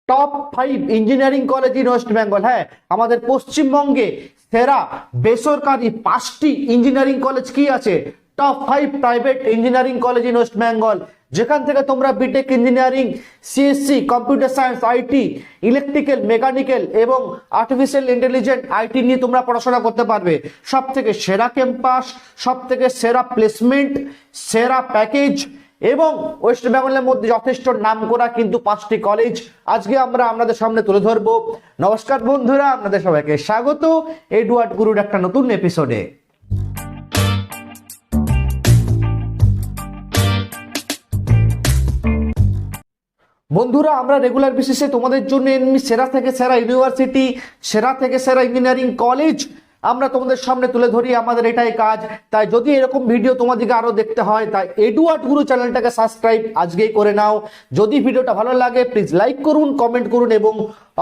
Top 5 engineering college in West Bengal. হ্যাঁ, আমাদের পশ্চিমবঙ্গে সেরা বেসরকারি 5টি ইঞ্জিনিয়ারিং কলেজ কি আছে? Top 5 private engineering college in West Bengal, যেখান থেকে তোমরা B Tech engineering, CSC, computer science, IT, electrical, mechanical এবং আর্টিফিশিয়াল ইন্টেলিজেন্স আইটি নিয়ে তোমরা পড়াশোনা করতে পারবে। সব থেকে সেরা ক্যাম্পাস, সব থেকে সেরা প্লেসমেন্ট, সেরা প্যাকেজ এবং ওয়েস্ট বেঙ্গলের মধ্যে যথেষ্ট নামকরা কিন্তু 5টি কলেজ আজকে আমরা আপনাদের সামনে তুলে ধরবো। নমস্কার বন্ধুরা, আপনাদের সবাইকে স্বাগত এডওয়ার্ড গুরুর একটা নতুন এপিসোডে। বন্ধুরা, আমরা রেগুলার বেসিসে তোমাদের জন্য এমনি সেরা থেকে সেরা ইউনিভার্সিটি, সেরা থেকে সেরা ইঞ্জিনিয়ারিং কলেজ আমরা তোমাদের সামনে তুলে ধরি, আমাদের এটাই কাজ। তাই যদি এরকম ভিডিও তোমাদেরকে আরো দেখতে হয়, তাই এডওয়ার্ড গুরু চ্যানেলটাকে সাবস্ক্রাইব আজকেই করে নাও। যদি ভিডিওটা ভালো লাগে প্লিজ লাইক করুন, কমেন্ট করুন এবং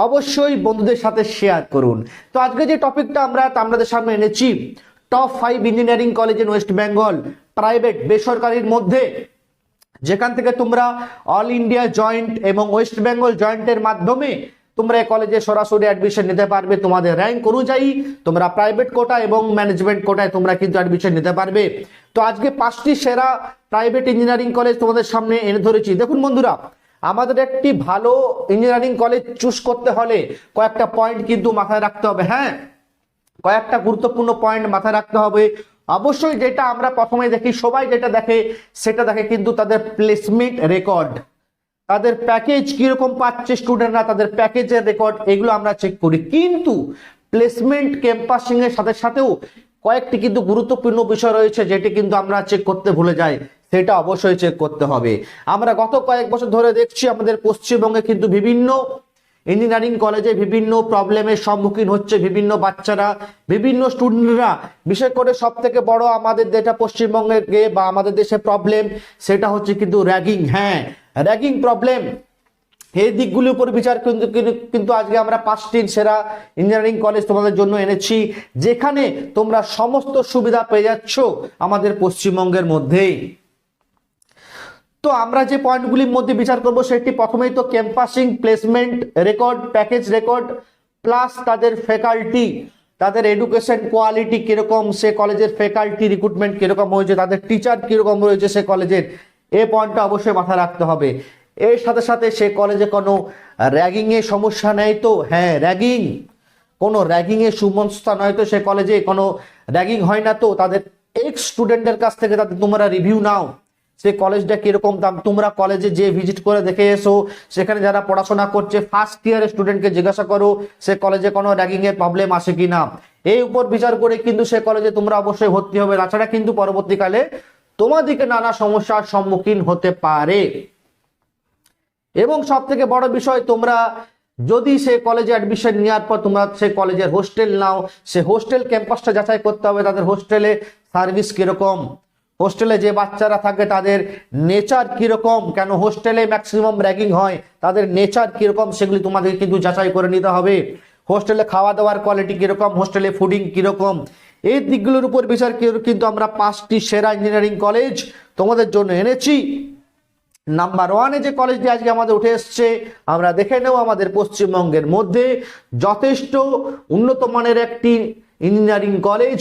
অবশ্যই বন্ধুদের সাথে শেয়ার করুন। তো আজকে যে টপিকটা আমরা আপনাদের সামনে এনেছি, top 5 engineering college in West Bengal, private বেসরকারির মধ্যে, যেখান থেকে তোমরা অল ইন্ডিয়া জয়েন্ট এবং ওয়েস্ট বেঙ্গল জয়েন্টের মাধ্যমে তোমরা এই কলেজে সরাসরি অ্যাডমিশন নিতে পারবে। তোমাদের র্যাঙ্ক অনুযায়ী তোমরা প্রাইভেট কোটা এবং ম্যানেজমেন্ট কোটায় তোমরা কিন্তু অ্যাডমিশন নিতে পারবে। তো আজকে 5টি সেরা প্রাইভেট ইঞ্জিনিয়ারিং কলেজ তোমাদের সামনে এনে ধরেছি। দেখুন বন্ধুরা, আমাদের একটি ভালো ইঞ্জিনিয়ারিং কলেজ চুজ করতে হলে কয়েকটা পয়েন্ট কিন্তু মাথায় রাখতে হবে। হ্যাঁ, কয়েকটা গুরুত্বপূর্ণ পয়েন্ট মাথায় রাখতে হবে। অবশ্যই যেটা আমরা প্রথমে দেখি, সবাই যেটা দেখে সেটা দেখে কিন্তু তাদের প্লেসমেন্ট রেকর্ড, তাদের প্যাকেজ কিরকম পাচ্ছে স্টুডেন্টরা, তাদের প্যাকেজের রেকর্ড, এগুলো আমরা চেক করি। কিন্তু প্লেসমেন্ট ক্যাম্পাসিং এর সাথে সাথেও কয়েকটি কিন্তু গুরুত্বপূর্ণ বিষয় রয়েছে যেটি কিন্তু আমরা চেক করতে ভুলে যাই, সেটা অবশ্যই চেক করতে হবে। আমরা গত কয়েক বছর ধরে দেখছি আমাদের পশ্চিমবঙ্গে কিন্তু বিভিন্ন ইঞ্জিনিয়ারিং কলেজে বিভিন্ন প্রবলেমের সম্মুখীন হচ্ছে বিভিন্ন বাচ্চারা, বিভিন্ন স্টুডেন্টরা। বিশেষ করে সব থেকে বড় আমাদের যেটা পশ্চিমবঙ্গের বা আমাদের দেশে প্রবলেম, সেটা হচ্ছে কিন্তু র্যাগিং। হ্যাঁ, র্যাগিং প্রবলেম, এই দিকগুলির উপর বিচার কিন্তু আজকে আমরা 5টি সেরা ইঞ্জিনিয়ারিং কলেজ তোমাদের জন্য এনেছি, যেখানে তোমরা সমস্ত সুবিধা পেয়ে যাচ্ছ আমাদের পশ্চিমবঙ্গের মধ্যেই। তো আমরা যে পয়েন্টগুলির মধ্যে বিচার করব, সেটি প্রথমেই তো campusing, placement record, package record, plus তাদের ফ্যাকাল্টি, তাদের এডুকেশন কোয়ালিটি কিরকম, সে কলেজের ফ্যাকাল্টি রিক্রুটমেন্ট কিরকম হয়েছে, তাদের টিচার কিরকম রয়েছে সে কলেজের, এই পয়েন্টটা অবশ্যই মাথায় রাখতে হবে। এর সাথে সাথে সে কলেজে কোনো র্যাগিং এর সমস্যা নেই তো? হ্যাঁ, র্যাগিং, কোনো র্যাগিং এর সুমনস্থা নয় তো? সে কলেজে কোনো র্যাগিং হয় না তো? তাদের এক্স স্টুডেন্টের কাছ থেকে তাদের তোমরা রিভিউ নাও, সে কলেজটা কিরকম দাম, তোমরা কলেজে যে ভিজিট করে দেখে এসো, সেখানে যারা পড়াশোনা করছে ফার্স্ট ইয়ারের স্টুডেন্টকে জিজ্ঞাসা করো সে কলেজে কোনো র্যাগিং এর প্রবলেম আসে কিনা। এই উপর বিচার করে কিন্তু সে কলেজে তোমরা অবশ্যই ভর্তি হবে, তাছাড়া কিন্তু পরবর্তীকালে তোমাদেরকে নানা সমস্যার সম্মুখীন হতে পারে। এবং সব থেকে বড় বিষয়, তোমরা যদি সে কলেজে অ্যাডমিশন নেওয়ার পর তোমরা সে কলেজের হোস্টেল নাও, সে হোস্টেল ক্যাম্পাসটা যাচাই করতে হবে, তাদের হোস্টেলে সার্ভিস কিরকম, হোস্টেলে যে বাচ্চারা থাকে তাদের নেচার কিরকম, কেন হোস্টেলে ম্যাক্সিমাম র্যাগিং হয়, তাদের নেচার কিরকম সেগুলি তোমাদের কিন্তু যাচাই করে নিতে হবে। হোস্টেলে খাওয়া দাওয়ার কোয়ালিটি কিরকম, হোস্টেলে ফুডিং কিরকম, এই দিকগুলোর উপর বিচার কিন্তু আমরা 5টি সেরা ইঞ্জিনিয়ারিং কলেজ তোমাদের জন্য এনেছি। নাম্বার 1-এ যে কলেজটি আজকে আমাদের উঠে এসছে, আমরা দেখে নেব আমাদের পশ্চিমবঙ্গের মধ্যে যথেষ্ট উন্নত মানের একটি ইঞ্জিনিয়ারিং কলেজ।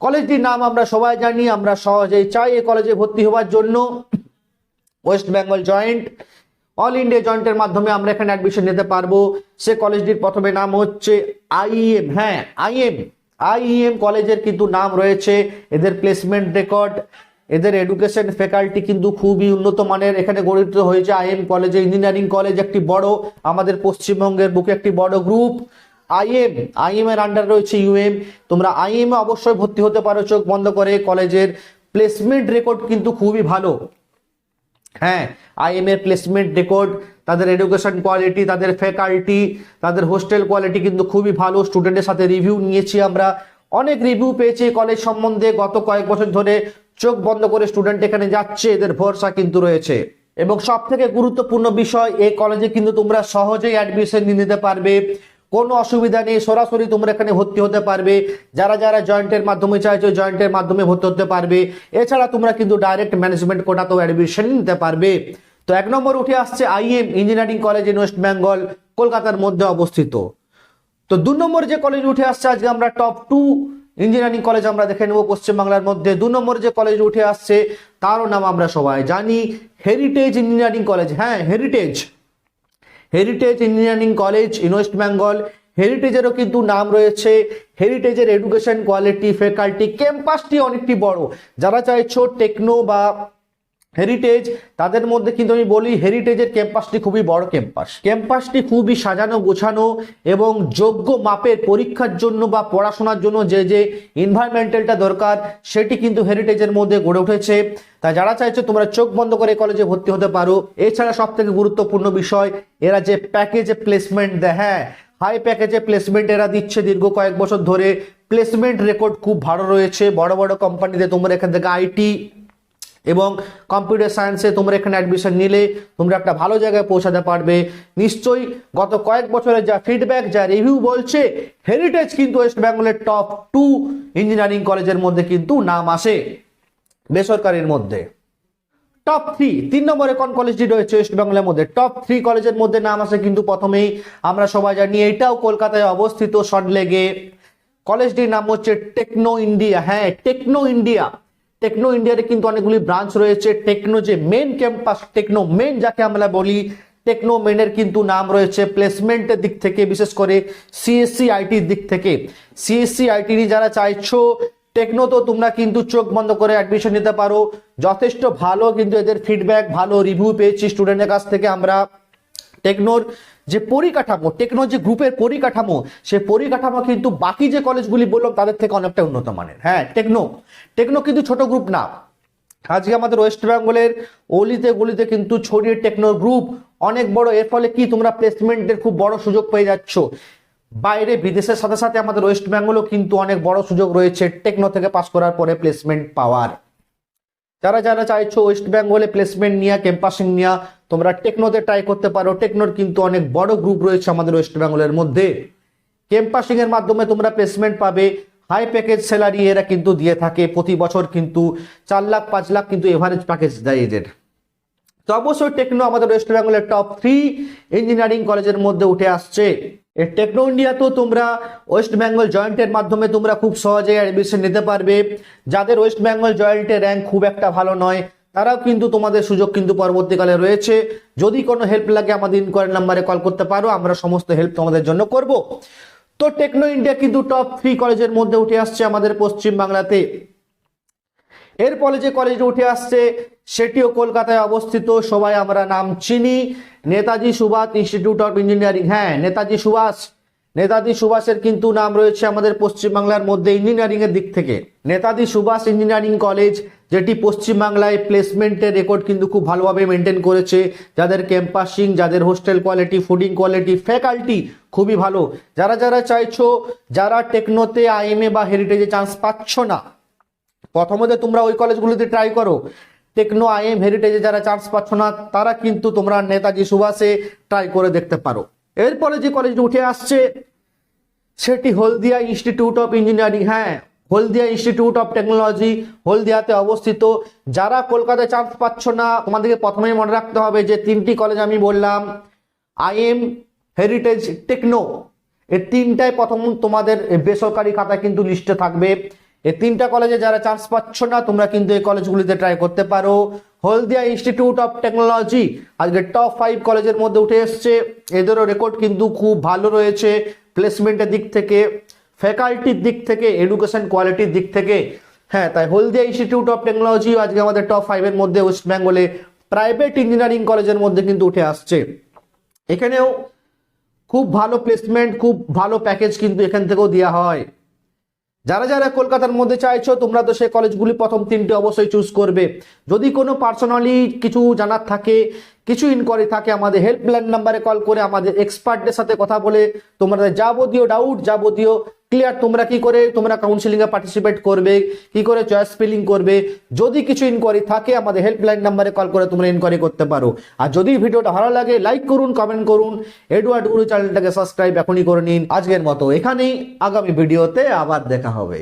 কলেজটির নাম আমরা সবাই জানি, আমরা সহজেই চাই এই কলেজে ভর্তি হওয়ার জন্য। West Bengal joint, all India জয়েন্টের মাধ্যমে আমরা এখানে অ্যাডমিশন নিতে পারবো। সে কলেজটির প্রথমে নাম হচ্ছে আইএম। হ্যাঁ, আইএম কলেজের কিন্তু নাম রয়েছে, এদের প্লেসমেন্ট রেকর্ড, এদের এডুকেশন ফ্যাকাল্টি কিন্তু খুবই উন্নত মানের এখানে গঠিত হয়েছে। আইএম কলেজে, ইঞ্জিনিয়ারিং কলেজ একটি বড়, আমাদের পশ্চিমবঙ্গের বুকে একটি বড় গ্রুপ। আইএম এর আন্ডার রয়েছে ইউএম। তোমরা আইএম এ অবশ্যই ভর্তি হতে পারো চোখ বন্ধ করে। কলেজের প্লেসমেন্ট রেকর্ড কিন্তু খুবই ভালো। হ্যাঁ, আইএম এর প্লেসমেন্ট রেকর্ড, তাদের এডুকেশন কোয়ালিটি, তাদের ফ্যাকাল্টি, তাদের হোস্টেল কোয়ালিটি কিন্তু খুবই ভালো। স্টুডেন্টের সাথে রিভিউ নিয়েছি আমরা, অনেক রিভিউ পেয়েছি কলেজ সম্বন্ধে। গত কয়েক বছর ধরে চোখ বন্ধ করে স্টুডেন্ট এখানে যাচ্ছে, এদের ভরসা কিন্তু রয়েছে। এবং সব থেকে গুরুত্বপূর্ণ বিষয়, এই কলেজে কিন্তু তোমরা সহজেই অ্যাডমিশন নিয়ে নিতে পারবে, কোনো অসুবিধা নেই, সরাসরি তোমরা এখানে ভর্তি হতে পারবে। যারা যারা জয়েন্টের মাধ্যমে চাইছো জয়েন্টের মাধ্যমে ভর্তি হতে পারবে। এছাড়া তোমরা কিন্তু ডাইরেক্ট ম্যানেজমেন্ট কোটাতেও অ্যাডমিশন নিতে পারবে। তো 1 নম্বর উঠে আসছে IM engineering college in West Bengal, কলকাতার মধ্যে অবস্থিত। তো 2 নম্বর যে কলেজ উঠে আসছে আজকে আমরা টপ 2 ইঞ্জিনিয়ারিং কলেজ আমরা দেখে নেব পশ্চিমবাংলার মধ্যে। 2 নম্বর যে কলেজ উঠে আসছে তারও নাম আমরা সবাই জানি, হেরিটেজ ইঞ্জিনিয়ারিং কলেজ। হ্যাঁ, Heritage engineering college in West Bengal. হেরিটেজেরও কিন্তু নাম রয়েছে। হেরিটেজের এডুকেশন কোয়ালিটি, ফ্যাকাল্টি, ক্যাম্পাসটি অনেকটি বড়। যারা চাইছো টেকনো বা হেরিটেজ, তাদের মধ্যে কিন্তু আমি বলি হেরিটেজের ক্যাম্পাসটি খুবই বড় ক্যাম্পাসটি খুবই সাজানো গোছানো এবং যোগ্য মাপের পরীক্ষার জন্য বা পড়াশোনার জন্য যে যে এনভায়রনমেন্টালটা দরকার সেটি কিন্তু হেরিটেজের মধ্যে গড়ে উঠেছে। তাই যারা চাইছো তোমরা চোখ বন্ধ করে কলেজে ভর্তি হতে পারো। এছাড়া সব থেকে গুরুত্বপূর্ণ বিষয়, এরা যে প্যাকেজে প্লেসমেন্ট দেয়, হ্যাঁ হাই প্যাকেজে প্লেসমেন্ট এরা দিচ্ছে দীর্ঘ কয়েক বছর ধরে। প্লেসমেন্ট রেকর্ড খুব ভালো রয়েছে। বড় বড় কোম্পানিতে তোমরা এখান থেকে আইটি এবং কম্পিউটার সায়েন্সে তোমরা এখানে অ্যাডমিশন নিলে তোমরা একটা ভালো জায়গায় পৌঁছাতে পারবে। নিশ্চয়ই গত কয়েক বছরের যা ফিডব্যাক, যা রিভিউ বলছে, হেরিটেজ কিন্তু ওয়েস্ট বেঙ্গলের টপ 2 ইঞ্জিনিয়ারিং কলেজের মধ্যে কিন্তু নাম আসে বেসরকারির মধ্যে। টপ 3 নম্বরে কোন কলেজটি রয়েছে ওয়েস্ট বেঙ্গলের মধ্যে? টপ 3 কলেজের মধ্যে নাম আসে কিন্তু প্রথমেই আমরা সবাই জানি, এটাও কলকাতায় অবস্থিত সল্টলেকে। কলেজটির নাম হচ্ছে টেকনো ইন্ডিয়া। হ্যাঁ, টেকনো ইন্ডিয়ার কিন্তু অনেকগুলি ব্রাঞ্চ রয়েছে। টেকনো যে মেন ক্যাম্পাস, টেকনো মেন যাকে আমরা বলি, টেকনো মেনের কিন্তু নাম রয়েছে প্লেসমেন্টের দিক থেকে, বিশেষ করে সিএসসি আইটির দিক থেকে। সিএসসি আইটি যারা চাইছো টেকনো, তো তোমরা কিন্তু চোখ বন্ধ করে অ্যাডমিশন নিতে পারো। যথেষ্ট ভালো কিন্তু এদের ফিডব্যাক, ভালো রিভিউ পেয়েছি স্টুডেন্টের কাছ থেকে আমরা। টেকনোর যে পরিকাঠামো, টেকনোর যে গ্রুপের পরিকাঠামো, সেই পরিকাঠামো কিন্তু বাকি যে কলেজগুলি বললাম তাদের থেকে অনেকটা উন্নত মানের। হ্যাঁ, টেকনো কিন্তু ছোট গ্রুপ না। আজকে আমাদের ওয়েস্ট বেঙ্গলের অলিতে গলিতে কিন্তু ছড়িয়ে টেকনোর গ্রুপ অনেক বড়। এর ফলে কি তোমরা প্লেসমেন্টের খুব বড় সুযোগ পেয়ে যাচ্ছ। বাইরে বিদেশের সাথে সাথে আমাদের ওয়েস্ট বেঙ্গলও কিন্তু অনেক বড় সুযোগ রয়েছে টেকনো থেকে পাস করার পরে প্লেসমেন্ট পাওয়ার। যারা চাইছো ওয়েস্ট বেঙ্গলে প্লেসমেন্ট নিয়ে, ক্যাম্পাসিং নিয়ে, তোমরা টেকনোতে ট্রাই করতে পারো। টেকনোর কিন্তু অনেক বড় গ্রুপ রয়েছে আমাদের ওয়েস্ট বেঙ্গলের মধ্যে। ক্যাম্পাসিং এর মাধ্যমে তোমরা প্লেসমেন্ট পাবে। হাই প্যাকেজ স্যালারি এরা কিন্তু দিয়ে থাকে। প্রতি বছর কিন্তু 4 লাখ 5 লাখ কিন্তু এভারেজ প্যাকেজ দেয় এদের। তো অবশ্যই টেকনো আমাদের ওয়েস্ট বেঙ্গলের টপ 3 ইঞ্জিনিয়ারিং কলেজের মধ্যে উঠে আসছে। এই টেকনো ইন্ডিয়াতেও তোমরা ওয়েস্ট বেঙ্গল জয়েন্টের মাধ্যমে তোমরা খুব সহজে অ্যাডমিশন নিতে পারবে। যাদের ওয়েস্ট বেঙ্গল জয়েন্টের র্যাঙ্ক খুব একটা ভালো নয়, তারাও কিন্তু তোমাদের সুযোগ কিন্তু পরবর্তীকালে রয়েছে। যদি কোনো হেল্প লাগে আমাদের ইনকোয়ারি নাম্বারে কল করতে পারো, আমরা সমস্ত হেল্প তোমাদের জন্য করব। তো টেকনো ইন্ডিয়া কিন্তু টপ 3 কলেজের মধ্যে উঠে আসছে আমাদের পশ্চিম বাংলাতে। এরপরে যে কলেজটা উঠে আসছে সেটিও কলকাতায় অবস্থিত, সবাই আমরা নাম চিনি, Netaji Subhash institute of engineering. হ্যাঁ, নেতাজি সুভাষের কিন্তু নাম রয়েছে আমাদের পশ্চিমবাংলার মধ্যে ইঞ্জিনিয়ারিং এর দিক থেকে। নেতাজি সুভাষ ইঞ্জিনিয়ারিং কলেজ, যেটি পশ্চিমবাংলায় প্লেসমেন্টের রেকর্ড কিন্তু খুব ভালোভাবে মেনটেন করেছে। যাদের ক্যাম্পাসিং, যাদের hostel quality, fooding quality, faculty খুবই ভালো। যারা চাইছো, যারা টেকনোতে, আইএমএ বা হেরিটেজে চান্স পাচ্ছ না, প্রথমত তোমরা ওই কলেজগুলিতে ট্রাই করো। টেকনো, আইএম, হেরিটেজে যারা চান্স পাচ্ছ না, তারা কিন্তু তোমরা নেতাজি সুভাষে ট্রাই করে দেখতে পারো। এরপরে যে কলেজটি উঠে আসছে সেটি হলদিয়া ইনস্টিটিউট অফ ইঞ্জিনিয়ারিং। হ্যাঁ, হলদিয়া ইনস্টিটিউট অফ টেকনোলজি হলদিয়াতে অবস্থিত। যারা কলকাতায় চান্স পাচ্ছ না, তোমাদেরকে প্রথমেই মনে রাখতে হবে যে 3টি কলেজ আমি বললাম, আইএম, হেরিটেজ, টেকনো, এই 3টাই প্রথম তোমাদের বেসরকারি খাতা কিন্তু লিস্টে থাকবে। এই 3টা কলেজে যারা চান্স পাচ্ছ না, তোমরা কিন্তু এই কলেজগুলিতে ট্রাই করতে পারো। হলদিয়া ইনস্টিটিউট অফ টেকনোলজি আজকে টপ 5 কলেজের মধ্যে উঠে এসছে। এদেরও রেকর্ড কিন্তু খুব ভালো রয়েছে প্লেসমেন্টের দিক থেকে, ফ্যাকাল্টির দিক থেকে, এডুকেশন কোয়ালিটির দিক থেকে। হ্যাঁ, তাই হলদিয়া ইনস্টিটিউট অফ টেকনোলজি আজকে আমাদের টপ 5 এর মধ্যে ওয়েস্ট বেঙ্গলে প্রাইভেট ইঞ্জিনিয়ারিং কলেজের মধ্যে কিন্তু উঠে আসছে। এখানেও খুব ভালো প্লেসমেন্ট, খুব ভালো প্যাকেজ কিন্তু এখান থেকেও দেওয়া হয়। যারা কলকাতার মধ্যে চাইছো, তোমরা তো সেই কলেজগুলি প্রথম 3টে অবশ্যই চুজ করবে। যদি কোনো পার্সোনালি কিছু জানার থাকে, কিছু ইনকোয়ারি থাকে, আমাদের হেল্পলাইন নাম্বারে কল করে আমাদের এক্সপার্টদের সাথে কথা বলে তোমাদের যাবতীয় ডাউট, যাবতীয় ক্লিয়ার, তোমরা কি করে তোমরা কাউন্সিলিং এ পার্টিসিপেট করবে, কি করে চয়েস ফিলিং করবে, যদি কিছু ইনকোয়ারি থাকে আমাদের হেল্পলাইন নাম্বারে কল করে তোমরা ইনকোয়ারি করতে পারো। আর যদি ভিডিওটা ভালো লাগে লাইক করুন, কমেন্ট করুন, এডওয়ার্ড গুরু চ্যানেলটাকে সাবস্ক্রাইব এখনই করে নিন। আজকের মতো এখানেই, আগামী ভিডিওতে আবার দেখা হবে।